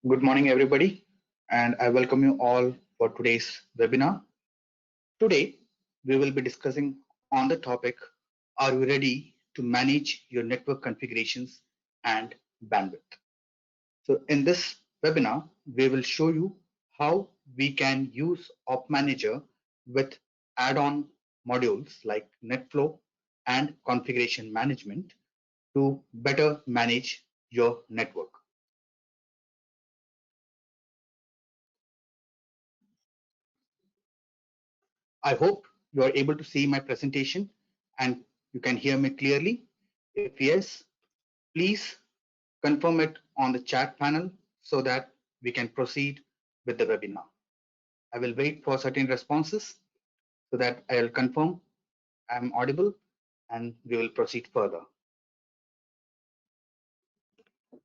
Good morning, everybody, and I welcome you all for today's webinar. Today, we will be discussing on the topic, are you ready to manage your network configurations and bandwidth? So in this webinar, we will show you how we can use OpManager with add-on modules like NetFlow and configuration management to better manage your network. I hope you are able to see my presentation and you can hear me clearly. If yes, please confirm it on the chat panel so that we can proceed with the webinar. I will wait for certain responses so that I will confirm I'm audible and we will proceed further.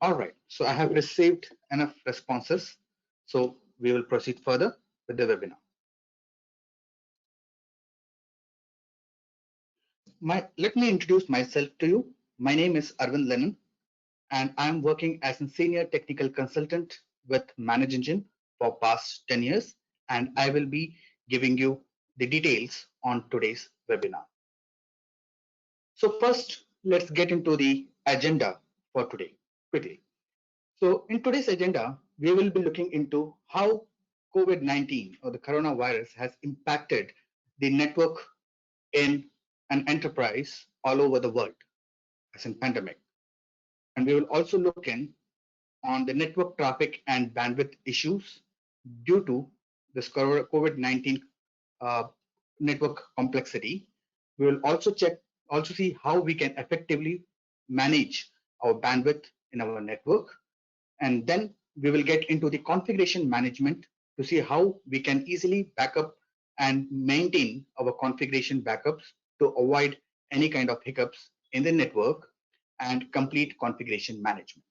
All right, so I have received enough responses, so we will proceed further with the webinar. Let me introduce myself to you. My name is Arvind Lennon, and I'm working as a senior technical consultant with ManageEngine for past 10 years, and I will be giving you the details on today's webinar. So first, let's get into the agenda for today quickly. So in today's agenda, we will be looking into how COVID-19 or the coronavirus has impacted the network in an enterprise all over the world as in pandemic. And we will also look in on the network traffic and bandwidth issues due to this COVID-19 network complexity. We will also see how we can effectively manage our bandwidth in our network. And then we will get into the configuration management to see how we can easily backup and maintain our configuration backups to avoid any kind of hiccups in the network and complete configuration management.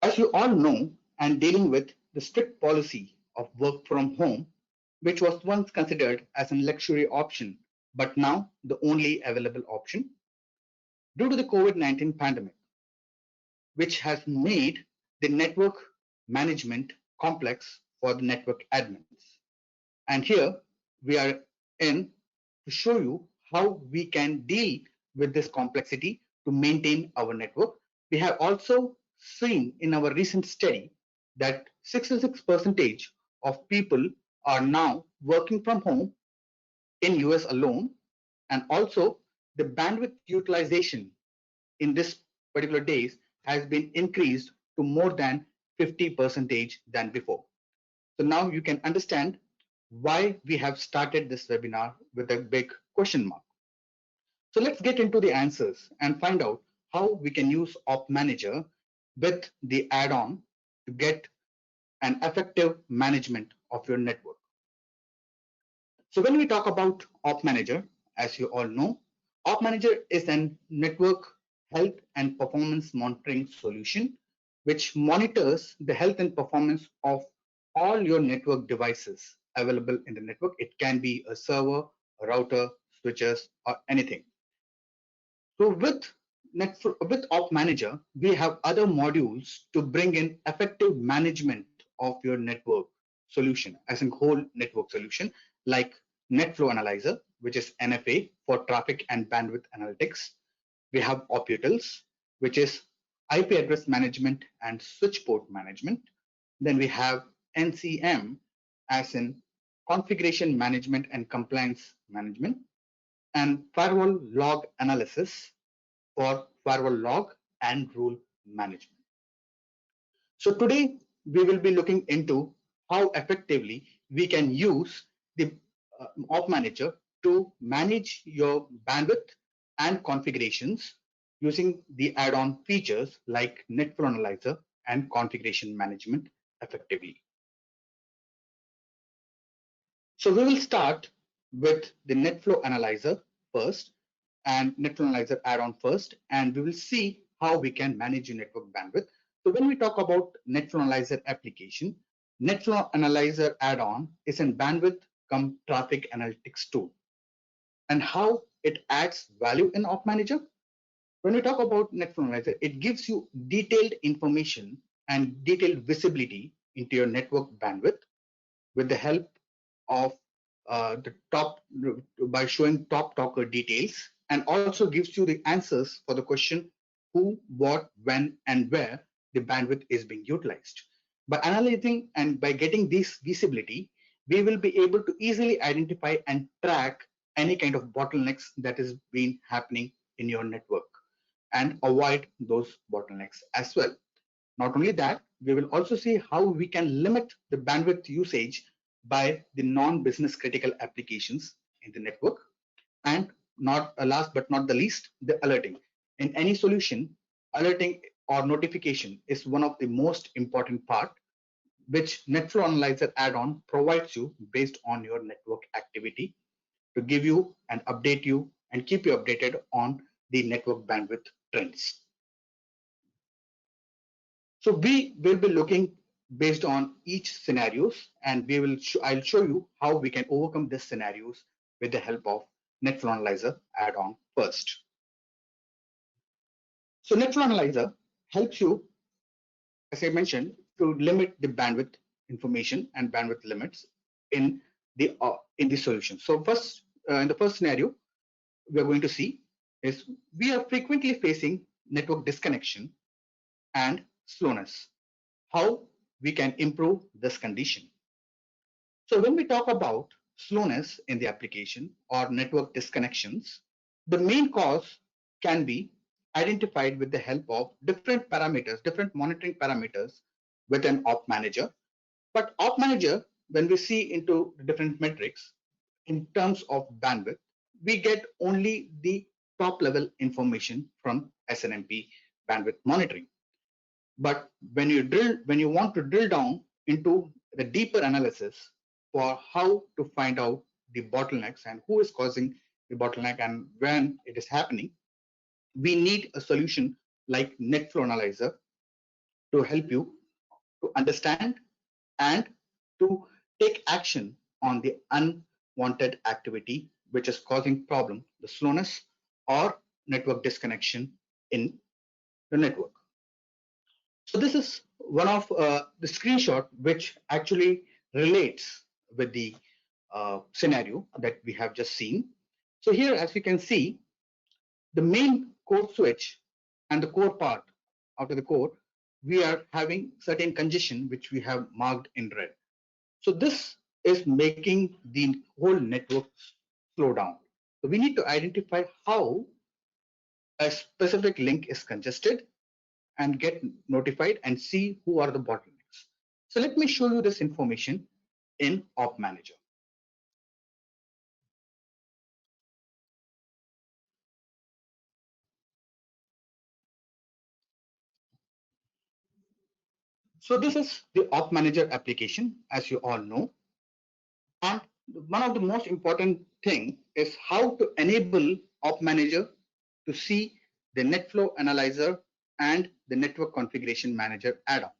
As you all know, and dealing with the strict policy of work from home, which was once considered as a luxury option, but now the only available option, due to the COVID-19 pandemic, which has made the network management complex for the network admins. And here we are in to show you how we can deal with this complexity to maintain our network. We have also seen in our recent study that 66% of people are now working from home in US alone, and also the bandwidth utilization in this particular days has been increased to more than 50% than before. So now you can understand why we have started this webinar with a big question mark. So let's get into the answers and find out how we can use OpManager with the add-on to get an effective management of your network. So when we talk about OpManager, as you all know, OpManager is a network health and performance monitoring solution which monitors the health and performance of all your network devices available in the network. It can be a server, a router, switches, or anything. So with OpManager, we have other modules to bring in effective management of your network solution as a whole network solution, like NetFlow Analyzer, which is NFA for traffic and bandwidth analytics. We have oputils, which is IP address management and switch port management. Then we have NCM as in configuration management and compliance management, and firewall log analysis for firewall log and rule management. So today we will be looking into how effectively we can use the OpManager to manage your bandwidth and configurations using the add-on features like NetFlow Analyzer and configuration management effectively. So we will start with the NetFlow Analyzer first and NetFlow Analyzer add-on first, and we will see how we can manage your network bandwidth. So when we talk about NetFlow Analyzer application, NetFlow Analyzer add-on is a bandwidth cum traffic analytics tool. And how it adds value in OpManager? When we talk about NetFlow Analyzer, it gives you detailed information and detailed visibility into your network bandwidth with the help of the top by showing top talker details, and also gives you the answers for the question who, what, when, and where the bandwidth is being utilized. By analyzing and by getting this visibility, we will be able to easily identify and track any kind of bottlenecks that is been happening in your network and avoid those bottlenecks as well. Not only that, we will also see how we can limit the bandwidth usage by the non-business critical applications in the network. And not last but not the least, the alerting. In any solution, alerting or notification is one of the most important part, which NetFlow Analyzer add-on provides you based on your network activity to give you and update you and keep you updated on the network bandwidth trends. So we will be looking based on each scenarios, and I'll show you how we can overcome these scenarios with the help of NetFlow Analyzer add-on first. So NetFlow Analyzer helps you, as I mentioned, to limit the bandwidth information and bandwidth limits in the solution. So first, in the first scenario, we are going to see is we are frequently facing network disconnection and slowness. How we can improve this condition. So when we talk about slowness in the application or network disconnections, the main cause can be identified with the help of different parameters, different monitoring parameters with an OpManager. But OpManager, when we see into the different metrics in terms of bandwidth, we get only the top level information from SNMP bandwidth monitoring. But when you want to drill down into the deeper analysis for how to find out the bottlenecks and who is causing the bottleneck and when it is happening, we need a solution like NetFlow Analyzer to help you to understand and to take action on the unwanted activity which is causing problem, the slowness or network disconnection in the network. So this is one of the screenshot which actually relates with the scenario that we have just seen. So here, as you can see, the main core switch and the core part after the core, we are having certain congestion which we have marked in red. So this is making the whole network slow down. So we need to identify how a specific link is congested and get notified and see who are the bottlenecks. So let me show you this information in OpManager. So this is the OpManager application, as you all know. And one of the most important thing is how to enable OpManager to see the NetFlow Analyzer and the Network Configuration Manager add-ons.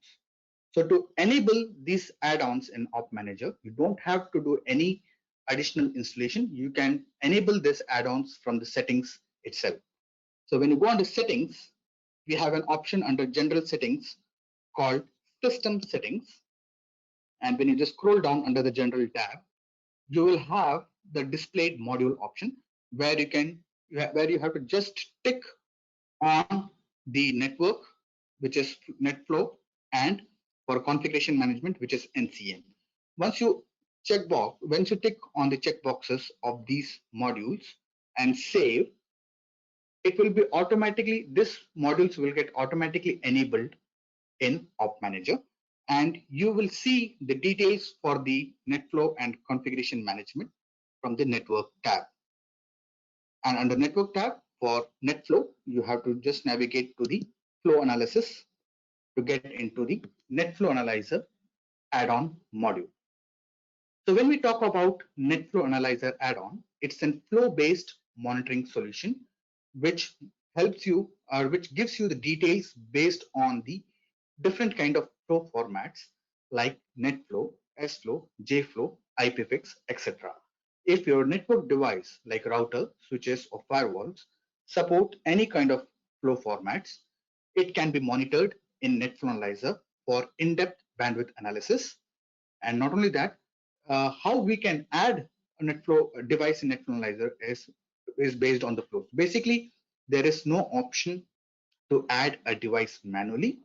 So to enable these add-ons in OpManager, you don't have to do any additional installation. You can enable these add-ons from the settings itself. So when you go under settings, we have an option under general settings called system settings. And when you just scroll down under the general tab, you will have the displayed module option where you have to just tick on the network, which is NetFlow, and for configuration management, which is NCM. Once you tick on the checkboxes of these modules and save, it will be automatically, this modules will get automatically enabled in OpManager, and you will see the details for the NetFlow and configuration management from the network tab. And under network tab for NetFlow, you have to just navigate to the flow analysis to get into the NetFlow Analyzer add-on module. So when we talk about NetFlow Analyzer add-on, it's a flow-based monitoring solution which helps you or which gives you the details based on the different kind of flow formats like NetFlow, SFlow, JFlow, IPFix, etc. If your network device like router, switches, or firewalls support any kind of flow formats. It can be monitored in NetFlow Analyzer for in-depth bandwidth analysis. And not only that, how we can add a NetFlow a device in NetFlow Analyzer is based on the flows. Basically, there is no option to add a device manually.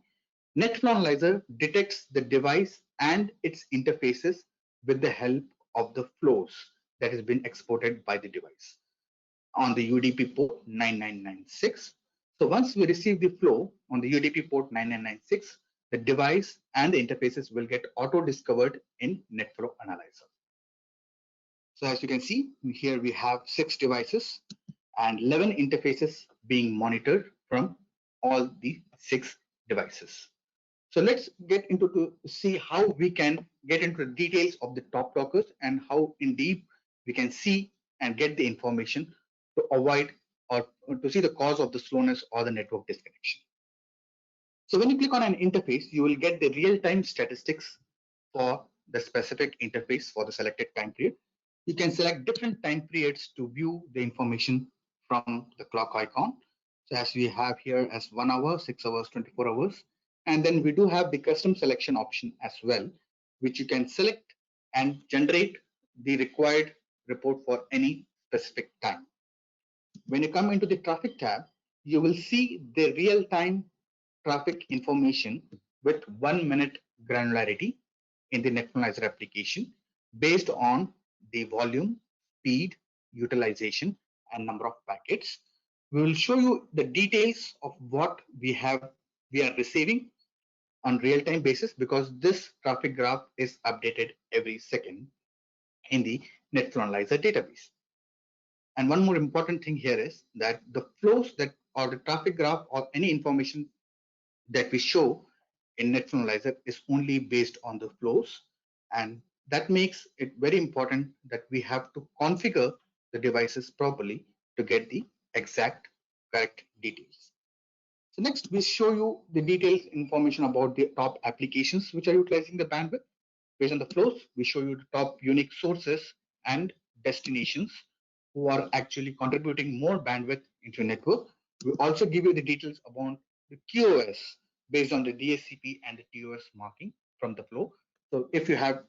NetFlow Analyzer detects the device and its interfaces with the help of the flows that has been exported by the device on the UDP port 9996. So once we receive the flow on the UDP port 9996, the device and the interfaces will get auto-discovered in NetFlow Analyzer. So as you can see, here we have 6 devices and 11 interfaces being monitored from all the 6 devices. So let's get into to see how we can get into the details of the top blockers and how in deep we can see and get the information to avoid or to see the cause of the slowness or the network disconnection. So when you click on an interface, you will get the real-time statistics for the specific interface for the selected time period. You can select different time periods to view the information from the clock icon. So as we have here as 1 hour, 6 hours, 24 hours. And then we do have the custom selection option as well, which you can select and generate the required report for any specific time. When you come into the traffic tab, you will see the real-time traffic information with 1 minute granularity in the NetFlow Analyzer application based on the volume, speed, utilization, and number of packets. We will show you the details of what we are receiving on real-time basis because this traffic graph is updated every second in the NetFlow Analyzer database. And one more important thing here is that the flows that or the traffic graph or any information that we show in NetFlow Analyzer is only based on the flows, and that makes it very important that we have to configure the devices properly to get the exact correct details. So next we show you the details information about the top applications which are utilizing the bandwidth. Based on the flows, we show you the top unique sources and destinations who are actually contributing more bandwidth into your network. We also give you the details about the QoS based on the DSCP and the TOS marking from the flow. So if you have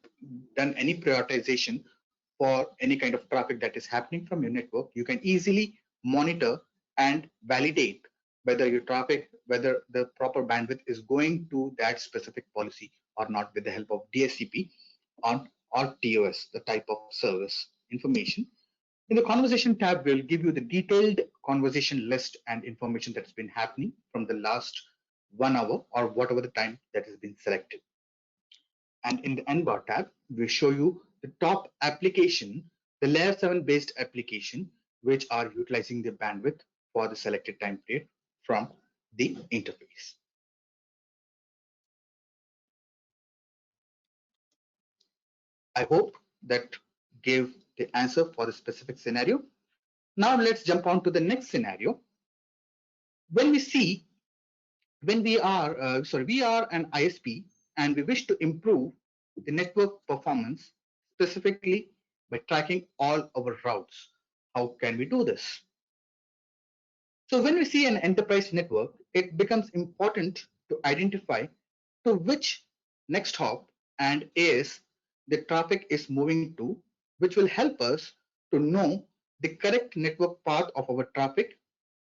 done any prioritization for any kind of traffic that is happening from your network, you can easily monitor and validate whether your traffic, whether the proper bandwidth is going to that specific policy or not with the help of DSCP or TOS, the type of service information. In the conversation tab, we'll give you the detailed conversation list and information that's been happening from the last 1 hour or whatever the time that has been selected. And in the N bar tab, we show you the top application, the layer 7 based application, which are utilizing the bandwidth for the selected time period from the interface. I hope that gave the answer for the specific scenario. Now let's jump on to the next scenario. When we are an ISP and we wish to improve the network performance specifically by tracking all our routes. How can we do this? So when we see an enterprise network, it becomes important to identify to which next hop and AS the traffic is moving to, which will help us to know the correct network path of our traffic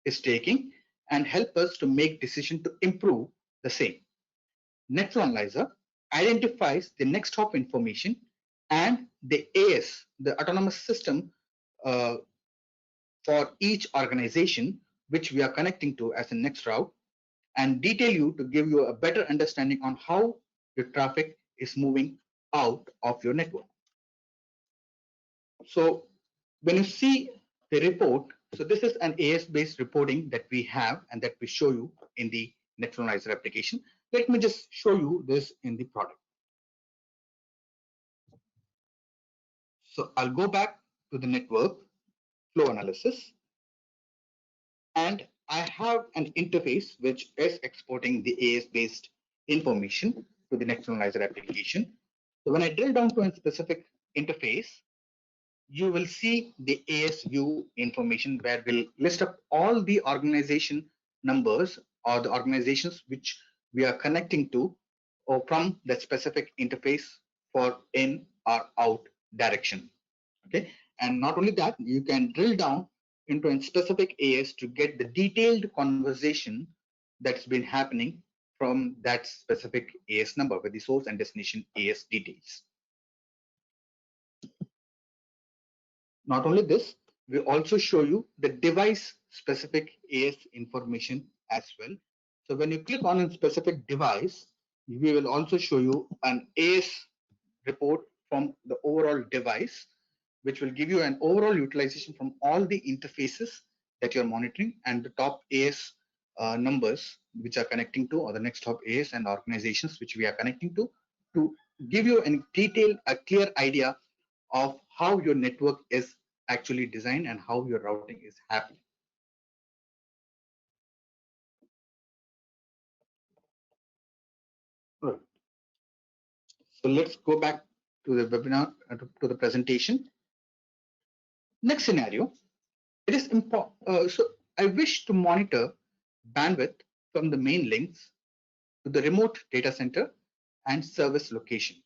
is taking and help us to make decision to improve the same. NetFlow Analyzer identifies the next hop information and the AS, the autonomous system for each organization which we are connecting to as a next route, and detail you to give you a better understanding on how your traffic is moving out of your network. So when you see the report, so this is an AS-based reporting that we have and that we show you in the NetFlow Analyzer application. Let me just show you this in the product. So I'll go back to the network flow analysis, and I have an interface which is exporting the AS-based information to the NetFlow Analyzer application. So when I drill down to a specific interface, you will see the AS view information where we'll list up all the organization numbers or the organizations which we are connecting to or from that specific interface for in or out direction. Okay, and not only that, you can drill down into a specific AS to get the detailed conversation that's been happening from that specific AS number with the source and destination AS details. Not only this, we also show you the device specific AS information as well. So when you click on a specific device, we will also show you an AS report from the overall device, which will give you an overall utilization from all the interfaces that you're monitoring and the top AS numbers which are connecting to, or the next top AS and organizations which we are connecting to give you in detail a clear idea of how your network is actually designed and how your routing is happening. Right. So let's go back to the webinar, to the presentation. Next scenario, it is important. So I wish to monitor bandwidth from the main links to the remote data center and service location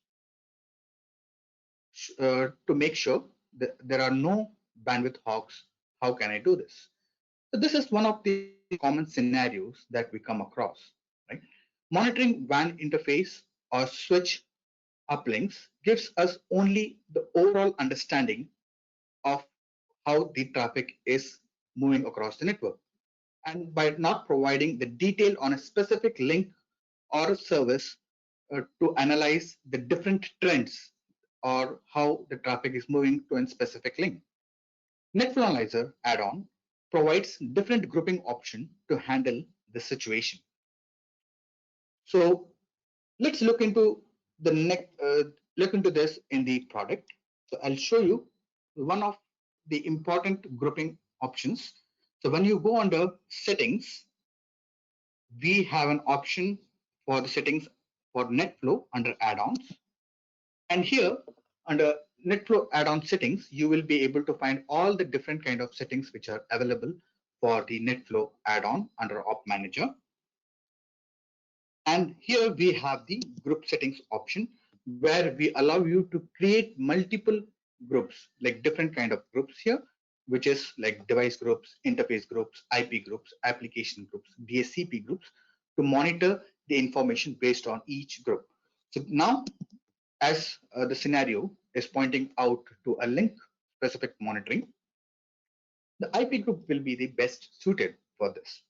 to make sure that there are no bandwidth hogs. How can I do this? So this is one of the common scenarios that we come across, right? Monitoring WAN interface or switch uplinks gives us only the overall understanding of how the traffic is moving across the network. And by not providing the detail on a specific link or a service to analyze the different trends or how the traffic is moving to a specific link. NetFlow Analyzer add-on provides different grouping option to handle the situation. So let's look into the look into this in the product. So I'll show you one of the important grouping options. So when you go under settings, we have an option for the settings for NetFlow under add-ons. And here under NetFlow add-on settings, you will be able to find all the different kind of settings which are available for the NetFlow add-on under OpManager. And here we have the group settings option where we allow you to create multiple groups, like different kind of groups here, which is like device groups, interface groups, IP groups, application groups, DSCP groups to monitor the information based on each group. So now as the scenario is pointing out to a link specific monitoring, the IP group will be the best suited for this,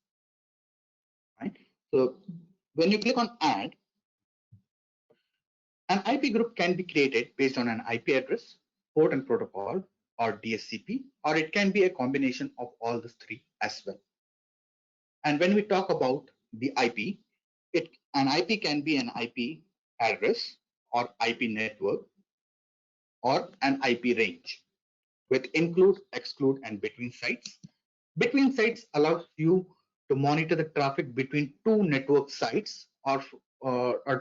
right? So when you click on add, an IP group can be created based on an IP address, port and protocol, or DSCP, or it can be a combination of all the three as well. And when we talk about the IP, an IP can be an IP address or IP network or an IP range with include, exclude, and between sites. Between sites allows you to monitor the traffic between two network sites or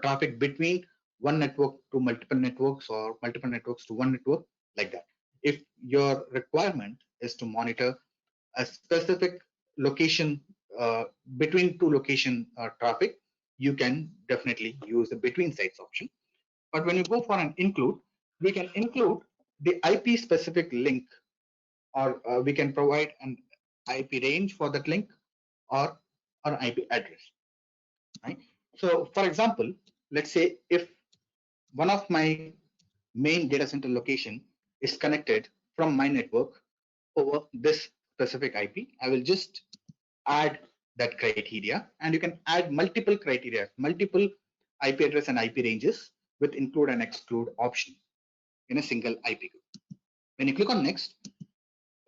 traffic between one network to multiple networks or multiple networks to one network, like that. If your requirement is to monitor a specific location between two location traffic, you can definitely use the between sites option. But when you go for an include, we can include the IP specific link, or we can provide an IP range for that link or an IP address, right? So for example, let's say if one of my main data center location is connected from my network over this specific IP, I will just add that criteria, and you can add multiple criteria, multiple IP address and IP ranges with include and exclude option in a single IP group. When you click on next,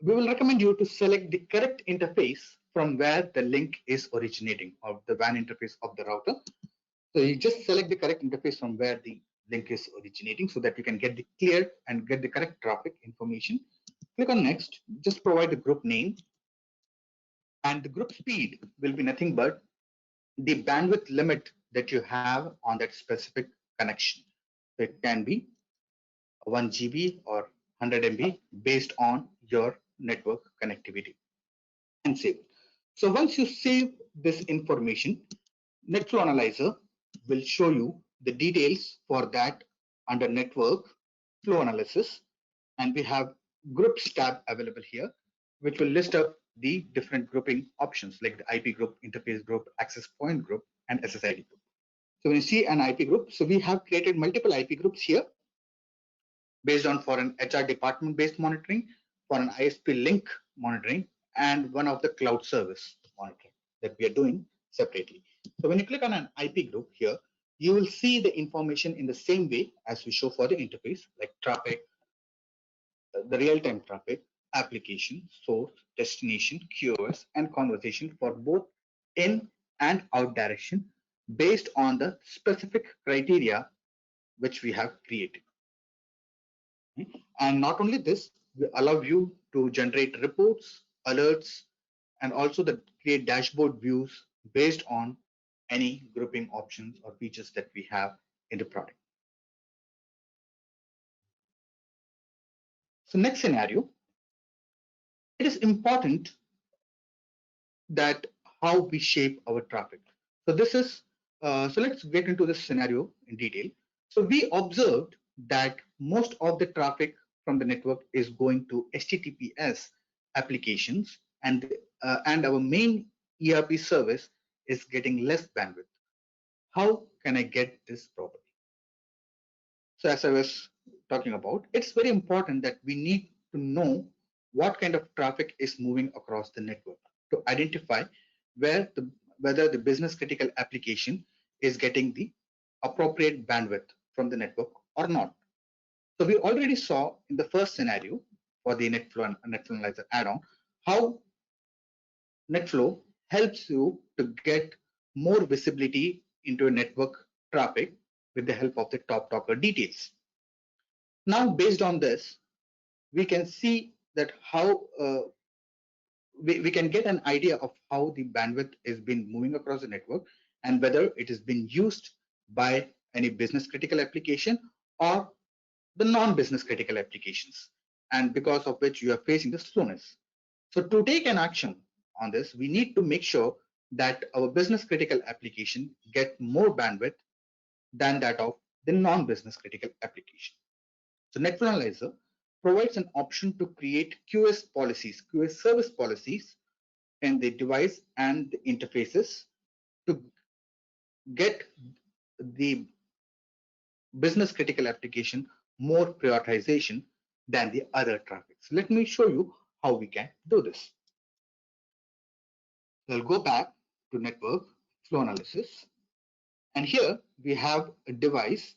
we will recommend you to select the correct interface from where the link is originating, or the WAN interface of the router. So you just select the correct interface from where the link is originating so that you can get the clear and get the correct traffic information. Click on next, just provide the group name, and the group speed will be nothing but the bandwidth limit that you have on that specific connection. So it can be 1 GB or 100 MB based on your network connectivity, and save it. So once you save this information, NetFlow Analyzer will show you the details for that under Network Flow Analysis, and we have Groups tab available here, which will list up the different grouping options like the IP group, interface group, access point group, and SSID group. So when you see an IP group, so we have created multiple IP groups here based on for an HR department based monitoring, for an ISP link monitoring, and one of the cloud service monitoring that we are doing separately. So when you click on an IP group here, you will see the information in the same way as we show for the interface, like traffic, the real-time traffic, application, source, destination, QoS, and conversation for both in and out direction based on the specific criteria which we have created. And not only this, we allow you to generate reports, alerts, and also the create dashboard views based on any grouping options or features that we have in the product. So next scenario, it is important that how we shape our traffic. So this is, so let's get into this scenario in detail. So we observed that most of the traffic from the network is going to HTTPS applications, and our main ERP service is getting less bandwidth. How can I get this properly? So as I was talking about, it's very important that we need to know what kind of traffic is moving across the network to identify whether the business critical application is getting the appropriate bandwidth from the network or not. So we already saw in the first scenario for the NetFlow Analyzer add-on how NetFlow helps you to get more visibility into a network traffic with the help of the top talker details. Now, based on this, we can see that how we can get an idea of how the bandwidth is been moving across the network and whether it has been used by any business critical application or the non-business critical applications, and because of which you are facing the slowness. So to take an action on this, we need to make sure that our business critical application get more bandwidth than that of the non-business critical application. So NetFlow Analyzer provides an option to create QoS policies, QoS service policies in the device and the interfaces to get the business critical application more prioritization than the other traffic. So let me show you how we can do this. I'll go back to network flow analysis, and here we have a device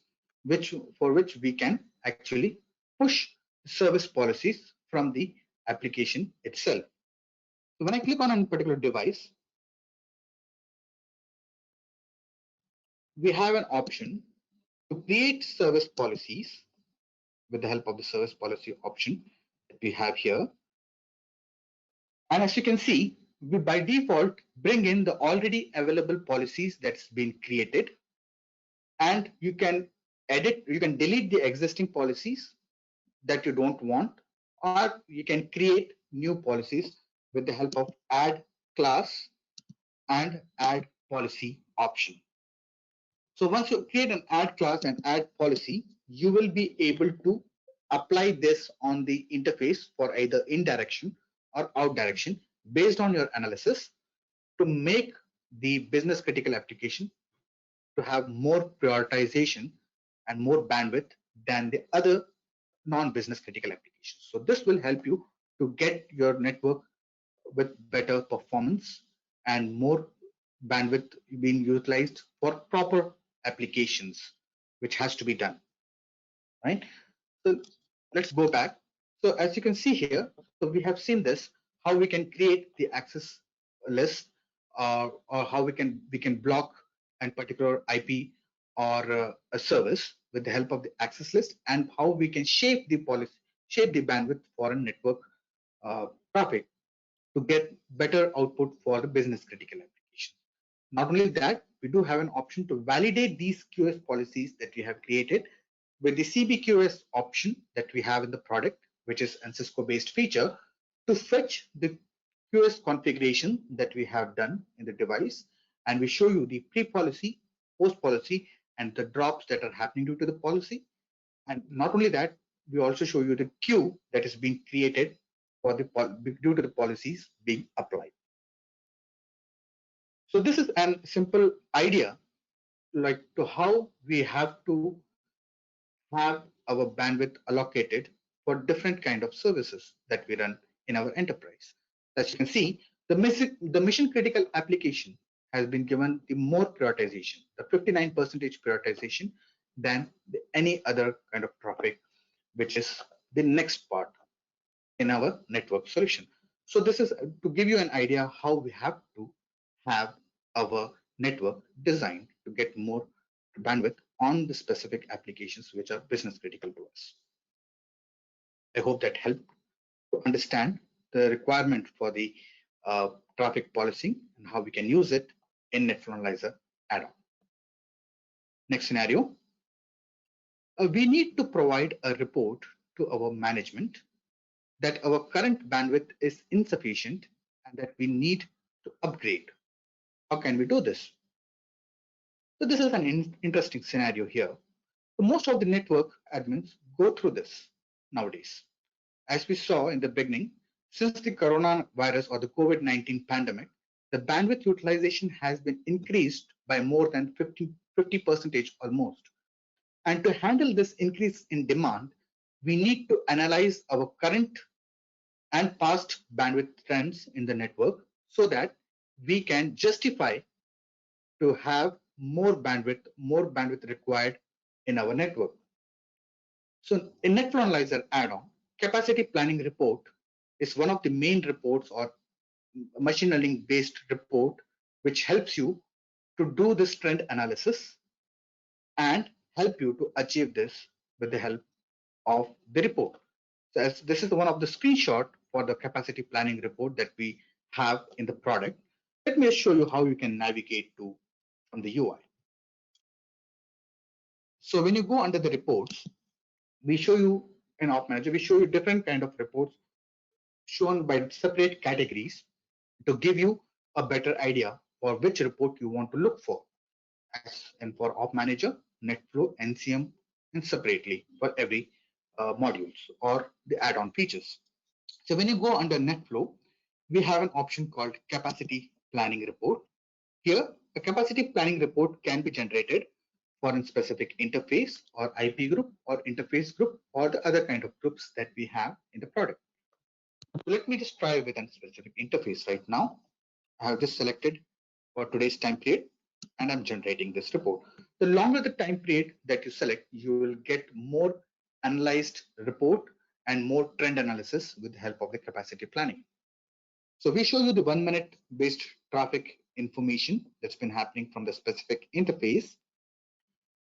for which we can actually push service policies from the application itself. So when I click on a particular device, we have an option to create service policies with the help of the service policy option that we have here. And as you can see, we by default bring in the already available policies that's been created, and you can delete the existing policies that you don't want, or you can create new policies with the help of add class and add policy option. So once you create an add class and add policy, you will be able to apply this on the interface for either in direction or out direction based on your analysis to make the business critical application to have more prioritization and more bandwidth than the other non-business critical applications. So this will help you to get your network with better performance and more bandwidth being utilized for proper applications, which has to be done, right? So let's go back. So as you can see here, so we have seen this, how we can create the access list, or how we can block a particular IP or a service with the help of the access list, and how we can shape the policy, shape the bandwidth for a network traffic to get better output for the business critical application. Not only that, we do have an option to validate these QoS policies that we have created with the CBQoS option that we have in the product, which is a Cisco based feature, to fetch the QoS configuration that we have done in the device, and we show you the pre-policy, post-policy, and the drops that are happening due to the policy. And not only that, we also show you the queue that is being created for the due to the policies being applied. So this is a simple idea like to how we have to have our bandwidth allocated for different kind of services that we run in our enterprise. As you can see, the mission critical application has been given the more prioritization, the 59% prioritization than any other kind of traffic, which is the next part in our network solution. So this is to give you an idea how we have to have our network designed to get more bandwidth on the specific applications which are business critical to us. I hope that helped to understand the requirement for the traffic policy and how we can use it in NetFlow Analyzer add-on. Next scenario, we need to provide a report to our management that our current bandwidth is insufficient and that we need to upgrade. How can we do this? So this is an interesting scenario here. So most of the network admins go through this nowadays. As we saw in the beginning, since the coronavirus or the COVID-19 pandemic, the bandwidth utilization has been increased by more than 50% almost. And to handle this increase in demand, we need to analyze our current and past bandwidth trends in the network so that we can justify to have more bandwidth required in our network. So in NetFlow Analyzer add-on, capacity planning report is one of the main reports or machine learning based report which helps you to do this trend analysis and help you to achieve this with the help of the report. So as this is one of the screenshot for the capacity planning report that we have in the product. Let me show you how you can navigate to from the UI. So when you go under the reports, we show you in OpManager, we show you different kind of reports shown by separate categories to give you a better idea for which report you want to look for. As and for OpManager, NetFlow, NCM, and separately for every modules or the add-on features. So when you go under NetFlow, we have an option called capacity planning report. Here, a capacity planning report can be generated for a specific interface or IP group or interface group or the other kind of groups that we have in the product. So let me just try with a specific interface right now. I have just selected for today's time period and I'm generating this report. The longer the time period that you select, you will get more analyzed report and more trend analysis with the help of the capacity planning. So we show you the 1 minute based traffic information that's been happening from the specific interface.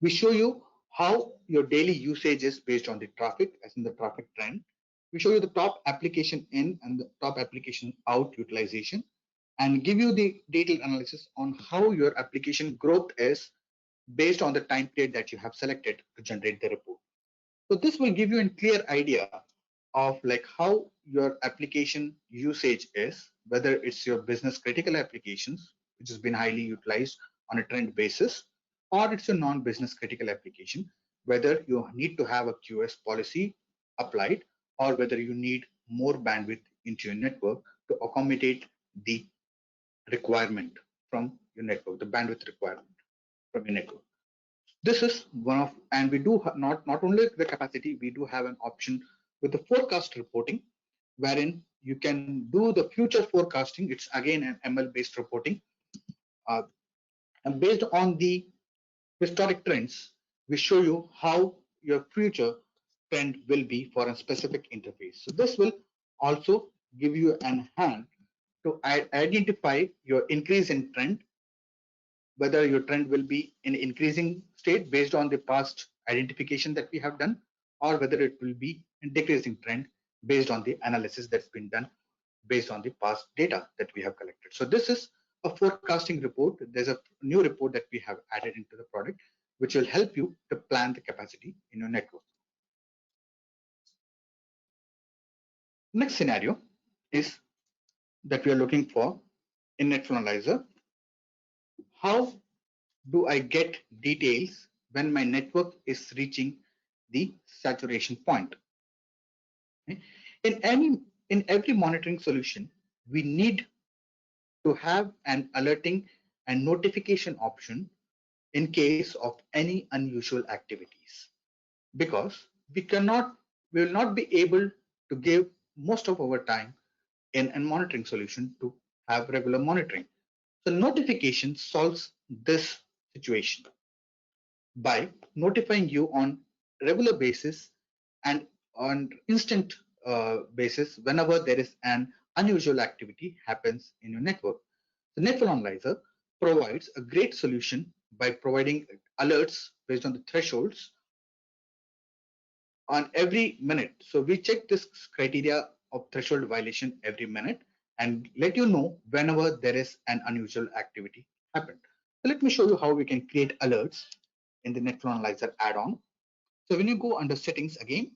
We show you how your daily usage is based on the traffic, as in the traffic trend. We show you the top application in and the top application out utilization and give you the detailed analysis on how your application growth is based on the time period that you have selected to generate the report. So this will give you a clear idea of like how your application usage is, whether it's your business critical applications, which has been highly utilized on a trend basis, or it's a non-business critical application, whether you need to have a QoS policy applied or whether you need more bandwidth into your network to accommodate the requirement from your network, the bandwidth requirement from your network. This is one of, and we do not only the capacity, we do have an option with the forecast reporting, wherein you can do the future forecasting. It's again an ML based reporting. And based on the historic trends, we show you how your future trend will be for a specific interface. So this will also give you an hand to identify your increase in trend, whether your trend will be in increasing state based on the past identification that we have done, or whether it will be in decreasing trend based on the analysis that's been done based on the past data that we have collected. So this is a forecasting report. There's a new report that we have added into the product, which will help you to plan the capacity in your network. Next scenario is that we are looking for in NetFlow Analyzer. How do I get details when my network is reaching the saturation point? Okay. In every monitoring solution, we need to have an alerting and notification option in case of any unusual activities, because we will not be able to give most of our time in a monitoring solution to have regular monitoring. So notification solves this situation by notifying you on regular basis and on instant basis whenever there is an unusual activity happens in your network. The NetFlow Analyzer provides a great solution by providing alerts based on the thresholds on every minute. So we check this criteria of threshold violation every minute and let you know whenever there is an unusual activity happened. So let me show you how we can create alerts in the NetFlow Analyzer add-on. So when you go under settings again,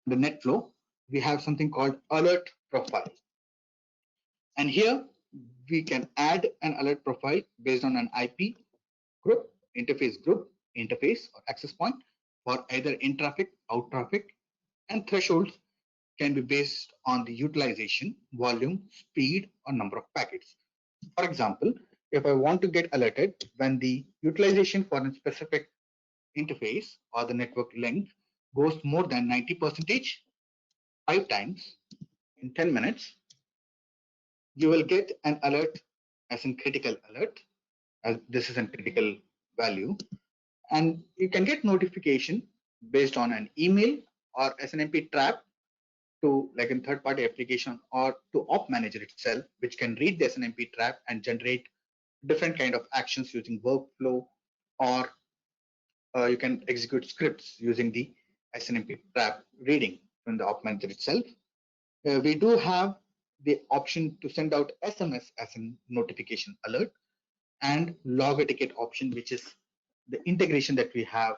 the NetFlow, we have something called alert profile. And here we can add an alert profile based on an IP group, interface or access point for either in traffic, out traffic, and thresholds can be based on the utilization, volume, speed, or number of packets. For example, if I want to get alerted when the utilization for a specific interface or the network length goes more than 90%, 5 times in 10 minutes, you will get an alert as in critical alert, as this is a critical value, and you can get notification based on an email or SNMP trap to like in third-party application or to OpManager itself, which can read the SNMP trap and generate different kind of actions using workflow, or you can execute scripts using the SNMP trap reading from the OpManager itself. We do have the option to send out SMS as a notification alert and log a ticket option, which is the integration that we have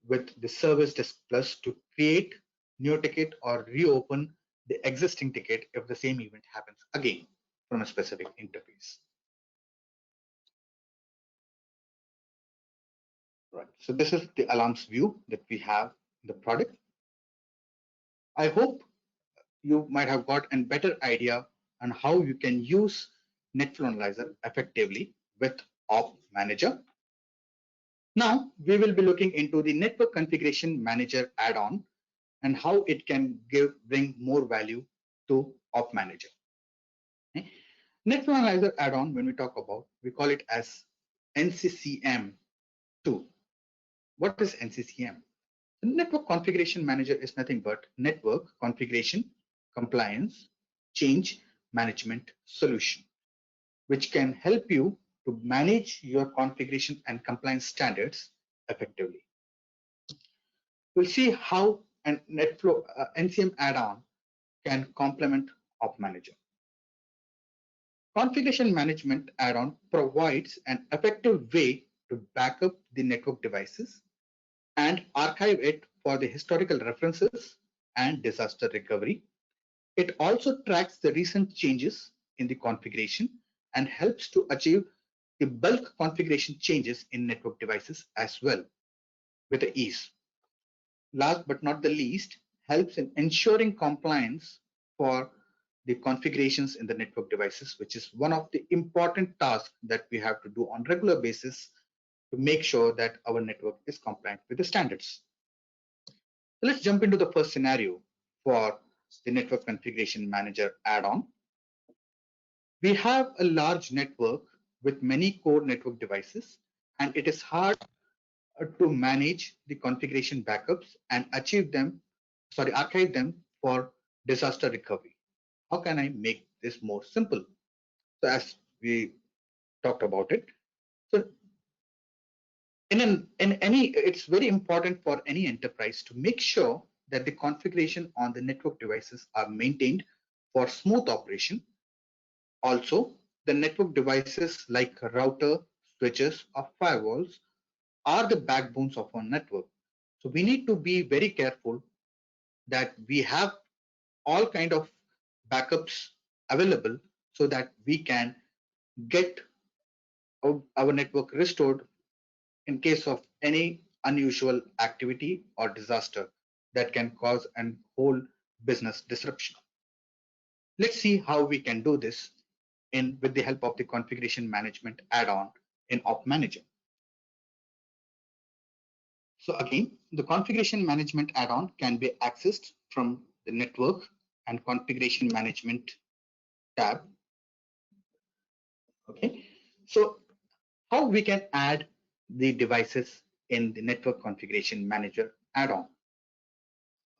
with the Service Desk Plus to create new ticket or reopen the existing ticket if the same event happens again from a specific interface. Right. So this is the alarms view that we have in the product. I hope you might have got a better idea on how you can use NetFlow Analyzer effectively with OpManager. Now we will be looking into the Network Configuration Manager add-on and how it can bring more value to OpManager. Okay. NetFlow Analyzer add-on, when we talk about, we call it as NCCM2. What is NCCM? The Network Configuration Manager is nothing but Network Configuration, Compliance, Change Management Solution, which can help you to manage your configuration and compliance standards effectively. We'll see how a NetFlow NCM add-on can complement OpManager. Configuration Management add-on provides an effective way to back up the network devices and archive it for the historical references and disaster recovery. It also tracks the recent changes in the configuration and helps to achieve the bulk configuration changes in network devices as well with ease. Last but not the least, helps in ensuring compliance for the configurations in the network devices, which is one of the important tasks that we have to do on regular basis to make sure that our network is compliant with the standards. So let's jump into the first scenario for the Network Configuration Manager add-on. We have a large network with many core network devices, and it is hard to manage the configuration backups and archive them for disaster recovery. How can I make this more simple? So as we talked about it, so it's very important for any enterprise to make sure that the configuration on the network devices are maintained for smooth operation. Also, the network devices like router, switches, or firewalls are the backbones of our network. So we need to be very careful that we have all kind of backups available so that we can get our network restored in case of any unusual activity or disaster that can cause a whole business disruption. Let's see how we can do this with the help of the configuration management add-on in OpManager. So again, the configuration management add-on can be accessed from the network and configuration management tab. Okay, so how we can add the devices in the network configuration manager add-on.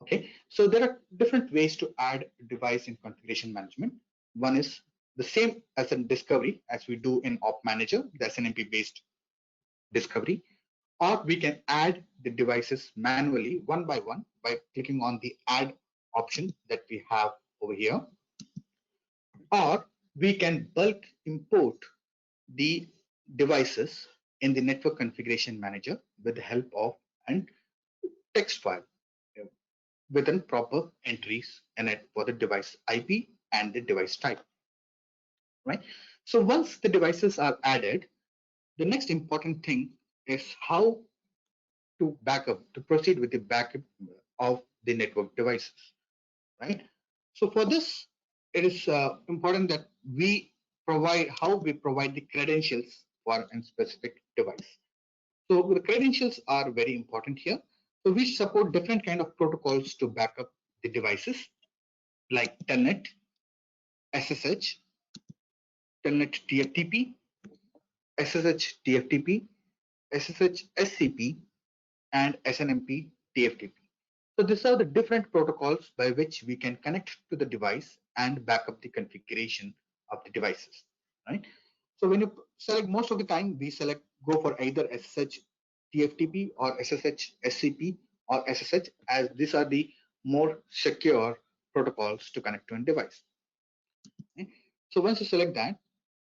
Okay, so there are different ways to add device in configuration management. One is the same as in discovery as we do in OpManager, the SNMP based discovery, or we can add the devices manually one by one by clicking on the add option that we have over here, or we can bulk import the devices in the network configuration manager with the help of a text file within proper entries in it for the device IP and the device type, right? So once the devices are added, the next important thing is how to proceed with the backup of the network devices, right? So for this, it is important that how we provide the credentials for a specific device. So the credentials are very important here. So we support different kind of protocols to back up the devices like Telnet, SSH, Telnet TFTP, SSH TFTP, SSH SCP, and SNMP TFTP. So these are the different protocols by which we can connect to the device and back up the configuration of the devices, right? So when you select, most of the time we go for either SSH TFTP or SSH SCP or SSH, as these are the more secure protocols to connect to a device. Okay? So once you select that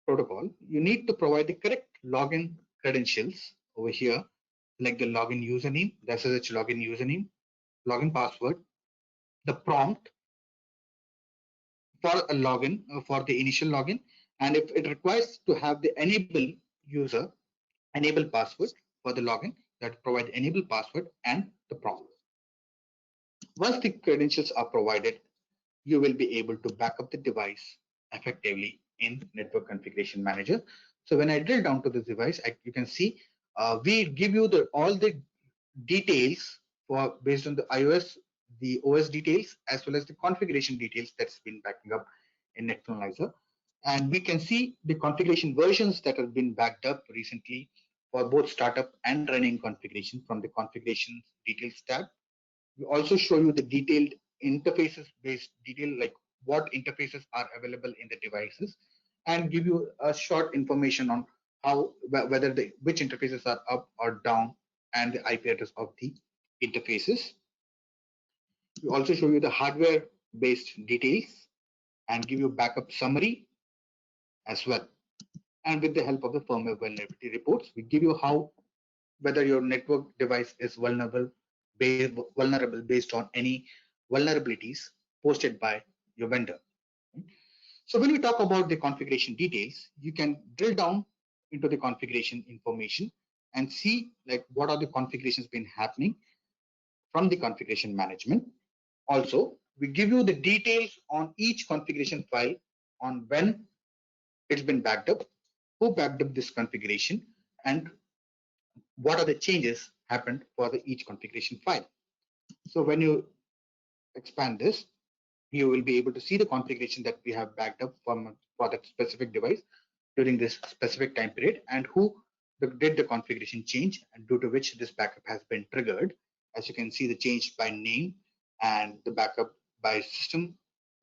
protocol, you need to provide the correct login credentials over here, like the login username, the SSH login username, login password, the prompt for a login for the initial login, and if it requires to have the enable password for the login, that provide enable password and the prompt. Once the credentials are provided, you will be able to back up the device effectively in network configuration manager. So when I drill down to this device, you can see we give you all the details based on the iOS, the OS details, as well as the configuration details that's been backing up in NetFlow Analyzer. And we can see the configuration versions that have been backed up recently for both startup and running configuration from the configuration details tab. We also show you the detailed interfaces based detail, like what interfaces are available in the devices, and give you a short information on whether which interfaces are up or down and the IP address of the interfaces. We also show you the hardware based details and give you backup summary as well. And with the help of the firmware vulnerability reports, we give you whether your network device is vulnerable based on any vulnerabilities posted by your vendor. So when we talk about the configuration details, you can drill down into the configuration information and see like what are the configurations been happening from the configuration management. Also, we give you the details on each configuration file, on when it's been backed up, who backed up this configuration, and what are the changes happened for each configuration file. So when you expand this, you will be able to see the configuration that we have backed up for that specific device during this specific time period, and who did the configuration change and due to which this backup has been triggered. As you can see, the change by name and the backup by system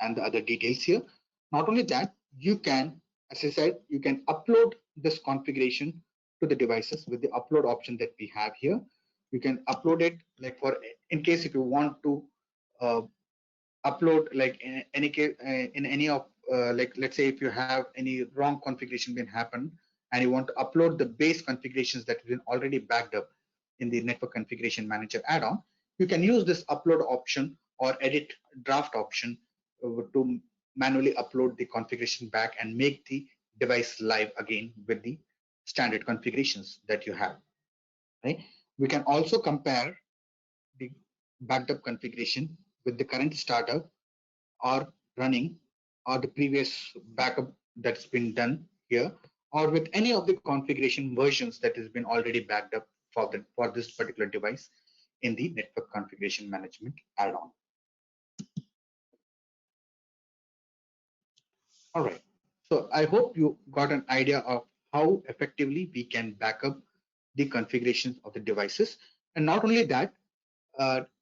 and the other details here. Not only that, you can, as I said, you can upload this configuration to the devices with the upload option that we have here. You can upload it like in case if you want to upload like in any case in any of like let's say if you have any wrong configuration been happen and you want to upload the base configurations that have been already backed up in the network configuration manager add-on, you can use this upload option or edit draft option to manually upload the configuration back and make the device live again with the standard configurations that you have, right? We can also compare the backed up configuration with the current startup or running or the previous backup that's been done here, or with any of the configuration versions that has been already backed up for this particular device in the network configuration management add-on. All right, so I hope you got an idea of how effectively we can back up the configurations of the devices. And not only that,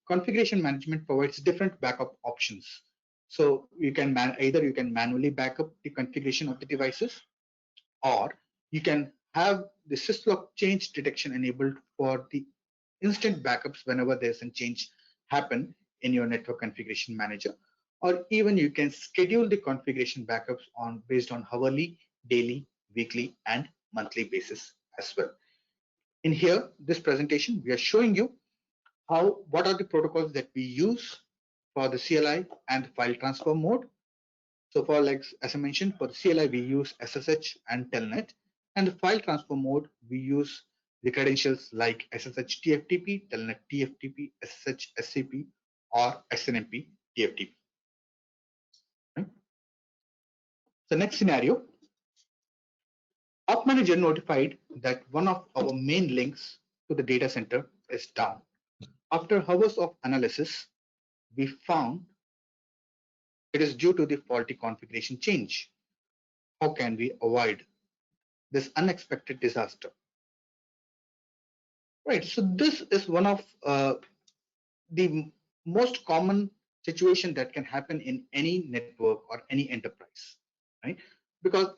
configuration management provides different backup options. So you can either you can manually backup the configuration of the devices, or you can have the syslog change detection enabled for the instant backups whenever there's a change happen in your network configuration manager, or even you can schedule the configuration backups on based on hourly, daily, weekly, and monthly basis as well. In here, this presentation, we are showing you what are the protocols that we use for the CLI and file transfer mode. So for, like, as I mentioned, for the CLI, we use SSH and Telnet, and the file transfer mode, we use the credentials like SSH TFTP, Telnet TFTP, SSH SCP, or SNMP TFTP. Right? The next scenario, OpManager notified that one of our main links to the data center is down. After hours of analysis, we found it is due to the faulty configuration change. How can we avoid this unexpected disaster? Right, so this is one of the most common situation that can happen in any network or any enterprise, right? Because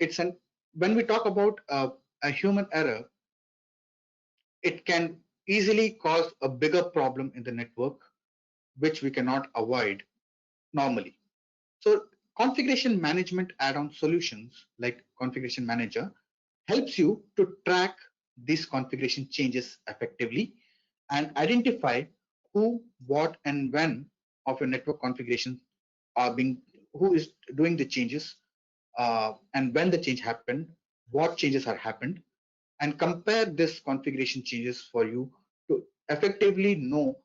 when we talk about a human error, it can easily cause a bigger problem in the network, which we cannot avoid normally. So configuration management add-on solutions like Configuration Manager helps you to track these configuration changes effectively and identify who, what, and when of your network configurations are who is doing the changes, and when the change happened, what changes are happened, and compare this configuration changes for you to effectively know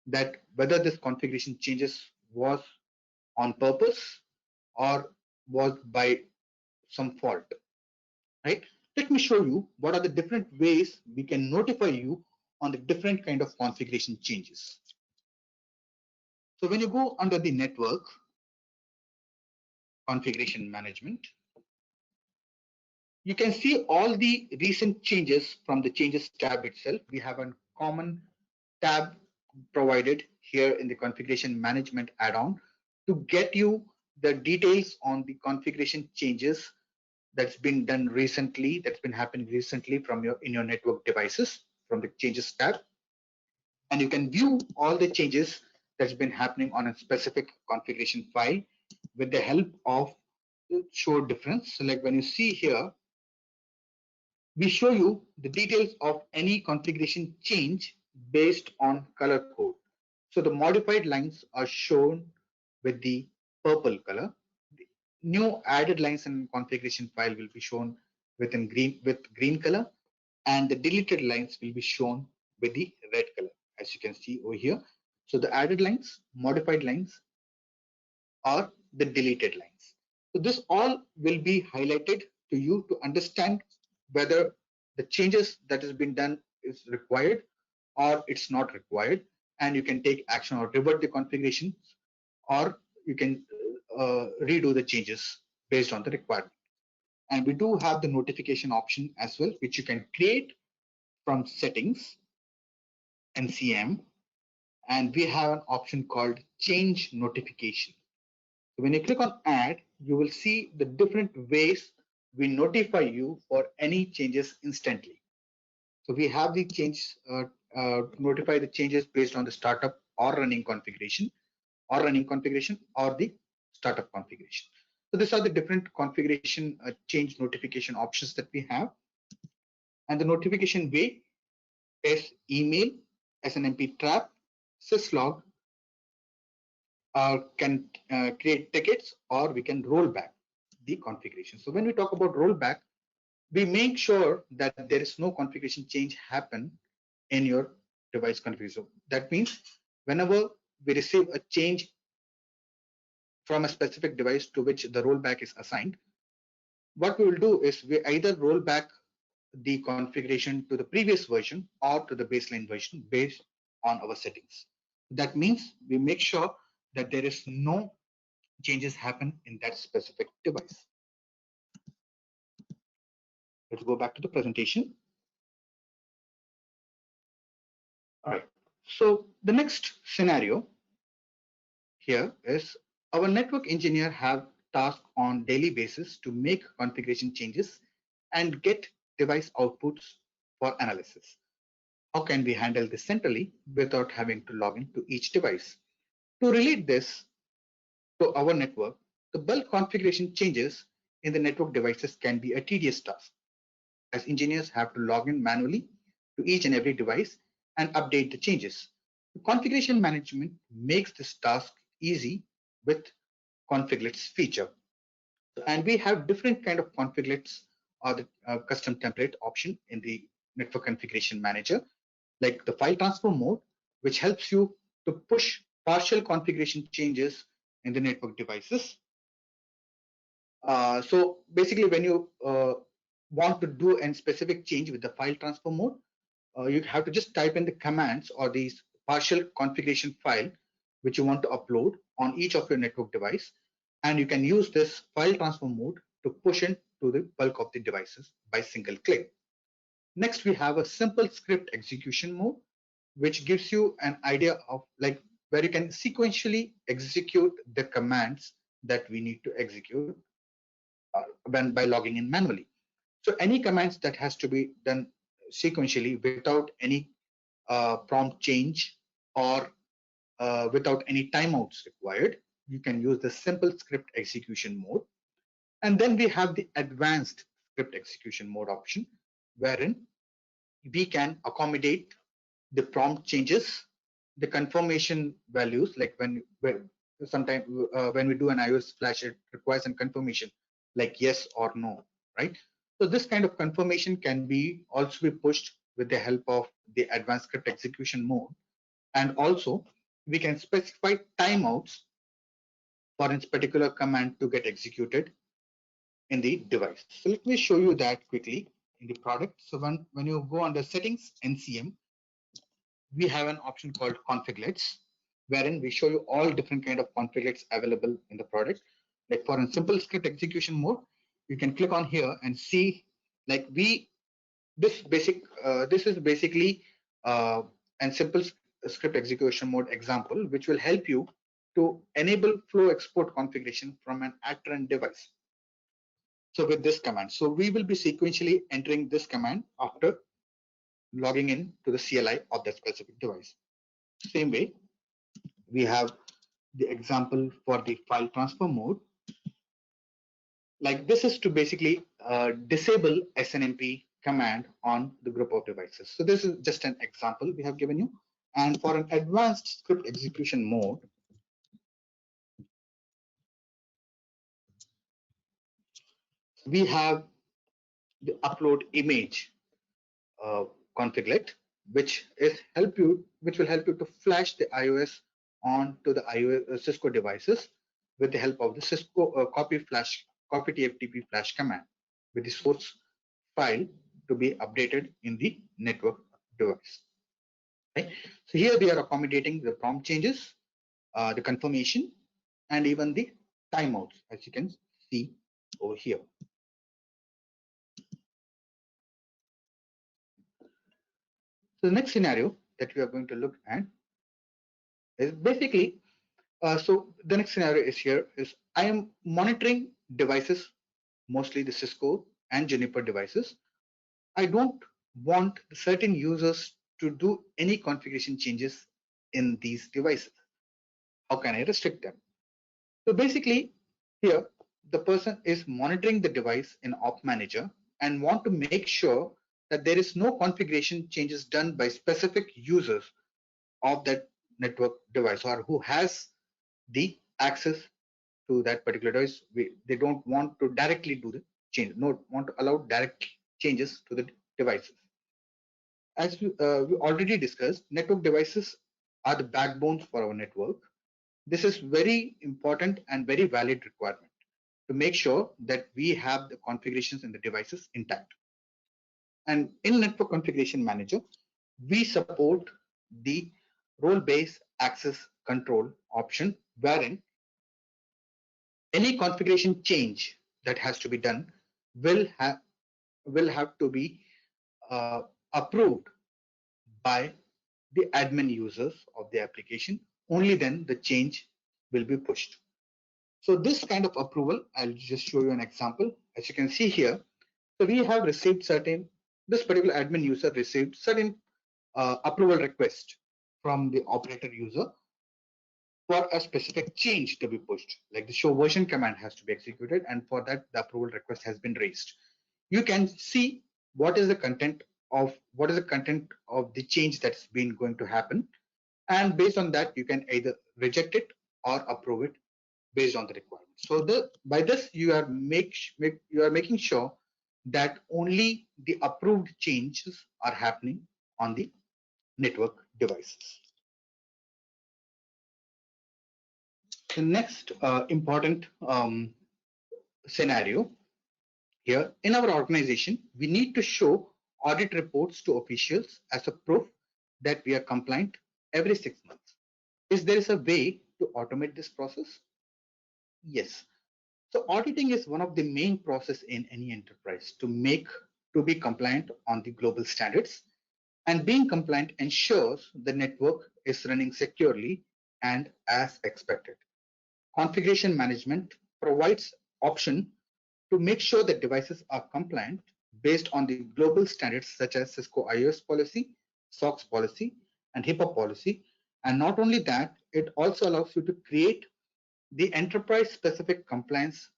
that whether this configuration changes was on purpose or was by some fault, right? Let me show you what are the different ways we can notify you on the different kind of configuration changes. So when you go under the network configuration management, you can see all the recent changes from the changes tab itself. We have a common tab provided here in the configuration management add-on to get you the details on the configuration changes that's been done recently, that's been happening recently in your network devices from the changes tab. And you can view all the changes that's been happening on a specific configuration file with the help of the show difference. So like when you see here, we show you the details of any configuration change based on color code. So the modified lines are shown with the purple color. The new added lines in configuration file will be shown with green color, and the deleted lines will be shown with the red color, as you can see over here. So the added lines, modified lines, or the deleted lines. So this all will be highlighted to you to understand whether the changes that has been done is required or it's not required, and you can take action or revert the configurations, or you can redo the changes based on the requirement. And we do have the notification option as well, which you can create from settings, NCM, and we have an option called change notification. So when you click on add, you will see the different ways we notify you for any changes instantly. So we have the notify the changes based on the startup or running configuration, or the startup configuration. So these are the different configuration change notification options that we have. And the notification way is email, SNMP trap, syslog, can create tickets, or we can roll back the configuration. So when we talk about rollback, we make sure that there is no configuration change happen in your device configuration. That means whenever we receive a change from a specific device to which the rollback is assigned, what we will do is we either roll back the configuration to the previous version or to the baseline version based on our settings. That means we make sure that there is no changes happen in that specific device. Let's go back to the presentation. All right. So the next scenario here is our network engineer have tasks on daily basis to make configuration changes and get device outputs for analysis. How can we handle this centrally without having to log into each device? To relate this to our network, the bulk configuration changes in the network devices can be a tedious task, as engineers have to log in manually to each and every device and update the changes. The configuration management makes this task easy with configurates feature. And we have different kind of configurates or the custom template option in the network configuration manager, like the file transfer mode, which helps you to push partial configuration changes in the network devices. So basically, when you want to do a specific change with the file transfer mode, you have to just type in the commands or these partial configuration file which you want to upload on each of your network device, and you can use this file transfer mode to push into the bulk of the devices by single click. Next, we have a simple script execution mode, which gives you an idea of like where you can sequentially execute the commands that we need to execute when by logging in manually. So any commands that has to be done sequentially without any prompt change or without any timeouts required, you can use the simple script execution mode. And then we have the advanced script execution mode option, wherein we can accommodate the prompt changes, the confirmation values, like when sometimes when we do an iOS flash, it requires a confirmation like yes or no, right? So this kind of confirmation can be also be pushed with the help of the advanced script execution mode. And also we can specify timeouts for a particular command to get executed in the device. So let me show you that quickly in the product. So when you go under settings, NCM, we have an option called configurates, wherein we show you all different kind of configurates available in the product. Like for a simple script execution mode, you can click on here and see like this is basically and simple script execution mode example, which will help you to enable flow export configuration from an at-run device. So with this command, so we will be sequentially entering this command after logging in to the CLI of that specific device. Same way, we have the example for the file transfer mode. Like this is to basically disable SNMP command on the group of devices. So this is just an example we have given you. And for an advanced script execution mode, we have the upload image configurate, which will help you to flash the iOS onto the iOS Cisco devices with the help of the Cisco copy TFTP flash command with the source file to be updated in the network device. Right? So here we are accommodating the prompt changes, the confirmation, and even the timeouts, as you can see over here. So the next scenario that we are going to look at is basically, so the next scenario is here is I am monitoring devices, mostly the Cisco and Juniper devices. I don't want certain users to do any configuration changes in these devices. How can I restrict them? So basically here, the person is monitoring the device in OpManager and want to make sure that there is no configuration changes done by specific users of that network device or who has the access to that particular device. They don't want to directly do the change, not want to allow direct changes to the devices. As we already discussed, network devices are the backbones for our network. This is very important and very valid requirement to make sure that we have the configurations in the devices intact. And in Network Configuration Manager, we support the role-based access control option, wherein any configuration change that has to be done will have to be approved by the admin users of the application. Only then the change will be pushed. So this kind of approval, I'll just show you an example. As you can see here, so we have received this particular admin user received certain approval request from the operator user for a specific change to be pushed, like the show version command has to be executed, and for that the approval request has been raised. You can see what is the content of the change that's been going to happen, and based on that you can either reject it or approve it based on the requirement. So by this you are making sure that only the approved changes are happening on the network devices. The next important scenario here in our organization, we need to show audit reports to officials as a proof that we are compliant every 6 months. Is there a way to automate this process? Yes. So auditing is one of the main process in any enterprise to be compliant on the global standards, and being compliant ensures the network is running securely and as expected. Configuration management provides option to make sure that devices are compliant based on the global standards such as Cisco iOS policy, SOX policy, and HIPAA policy. And not only that, it also allows you to create the enterprise specific compliance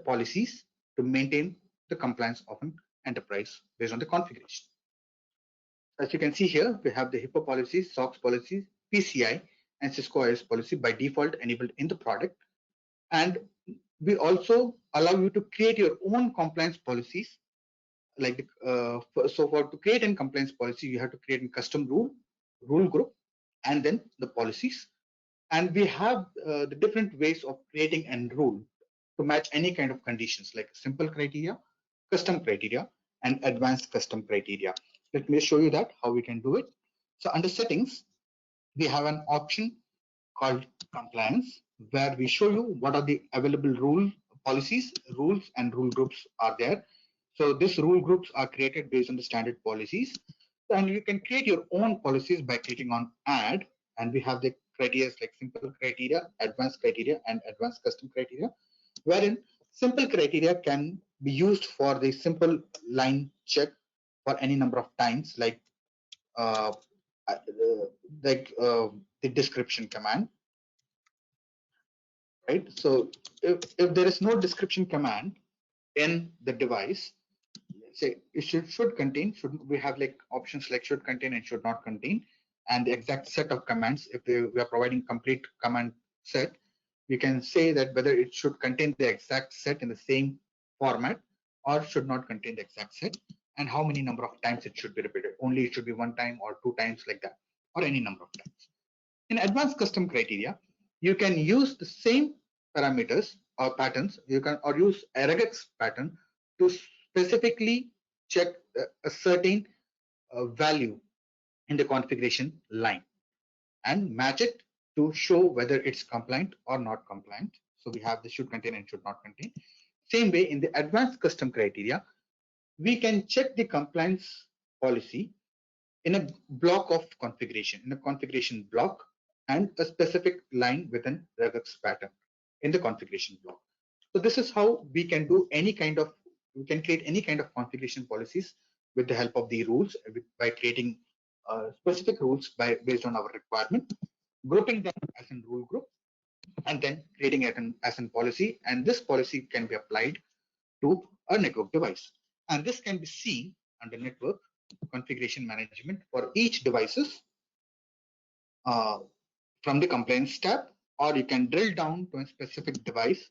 policies to maintain the compliance of an enterprise based on the configuration. As you can see here, we have the HIPAA policy, SOX policy, PCI, and Cisco iOS policy by default enabled in the product. And we also allow you to create your own compliance policies. Like to create a compliance policy, you have to create a custom rule group, and then the policies. And we have the different ways of creating a rule to match any kind of conditions, like simple criteria, custom criteria, and advanced custom criteria. Let me show you that how we can do it. So under settings, we have an option called compliance, where we show you what are the available rules, and rule groups are there. So these rule groups are created based on the standard policies, and you can create your own policies by clicking on add, and we have the criteria like simple criteria, advanced criteria, and advanced custom criteria, wherein simple criteria can be used for the simple line check for any number of times, like uh, uh, the description command, right? So if there is no description command in the device, say it should contain, we have like options like should contain and should not contain, and the exact set of commands. If we are providing complete command set, we can say that whether it should contain the exact set in the same format or should not contain the exact set, and how many number of times it should be repeated. Only it should be 1 time or 2 times, like that, or any number of times. In advanced custom criteria, you can use the same parameters or patterns. You can or use a regex pattern to specifically check a certain value in the configuration line and match it to show whether it's compliant or not compliant. So we have the should contain and should not contain. Same way in the advanced custom criteria, we can check the compliance policy in a block of configuration, in a configuration block, and a specific line within regex pattern in the configuration block. So this is how we can do we can create any kind of configuration policies with the help of the rules, by creating specific rules based on our requirement, grouping them as a rule group, and then creating it as a policy. And this policy can be applied to a network device. And this can be seen under network configuration management for each devices from the compliance tab. or you can drill down to a specific device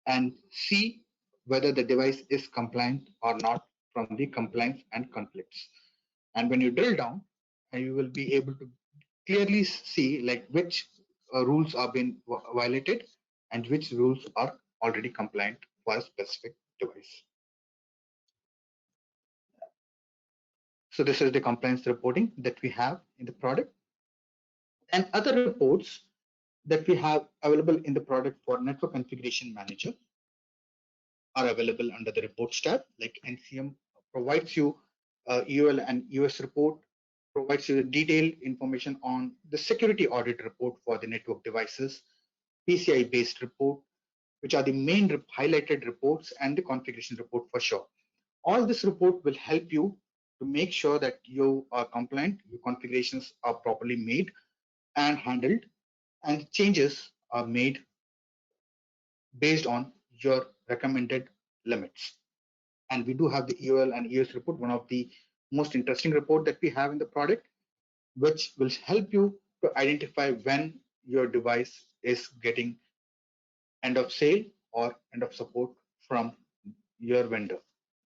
and see whether the device is compliant or not from the compliance and conflicts. And when you drill down, you will be able to clearly see like which rules are being violated and which rules are already compliant for a specific device. So this is the compliance reporting that we have in the product. And other reports that we have available in the product for Network Configuration Manager are available under the reports tab. Like NCM provides you EOL and EOS report, provides you detailed information on the security audit report for the network devices, PCI based report, which are the main highlighted reports, and the configuration report for sure. All this report will help you to make sure that you are compliant, your configurations are properly made and handled, and changes are made based on your recommended limits. And we do have the EOL and EOS report, one of the most interesting report that we have in the product, which will help you to identify when your device is getting end of sale or end of support from your vendor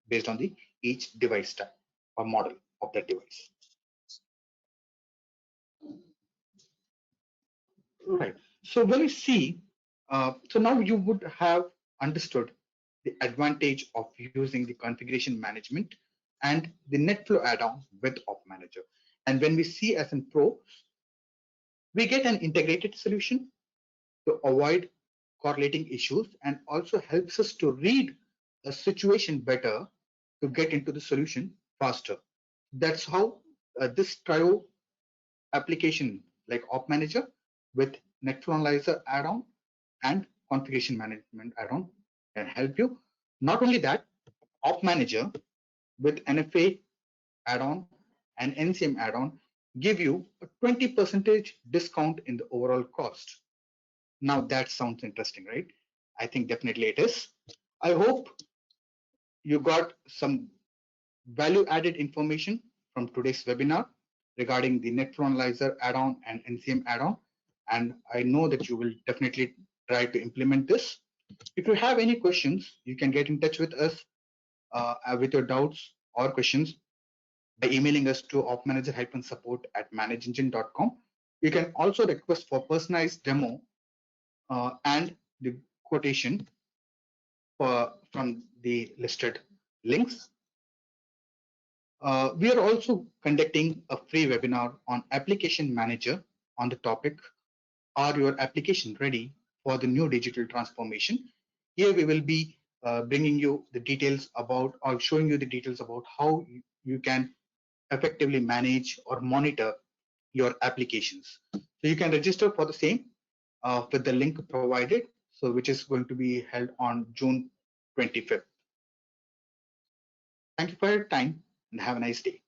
based on the each device type or model of that device. Right. So when you see, so now you would have understood the advantage of using the configuration management and the NetFlow add-on with OpManager. And when we see as in Pro, we get an integrated solution to avoid correlating issues and also helps us to read a situation better to get into the solution faster. That's how this trio application like OpManager with NetFlow Analyzer add-on and configuration management add-on can help you. Not only that, OpManager with NFA add-on and NCM add-on give you a 20% discount in the overall cost. Now that sounds interesting, right? I think definitely it is. I hope you got some value added information from today's webinar regarding the NetFlow Analyzer add-on and NCM add-on. And I know that you will definitely try to implement this. If you have any questions, you can get in touch with us with your doubts or questions by emailing us to opmanager-support@manageengine.com. You can also request for personalized demo and the quotation from the listed links. We are also conducting a free webinar on Application Manager on the topic, are your application ready for the new digital transformation? Here we will be bringing you the details about or showing you the details about how you can effectively manage or monitor your applications. So you can register for the same with the link provided, so which is going to be held on June 25th. Thank you for your time and have a nice day.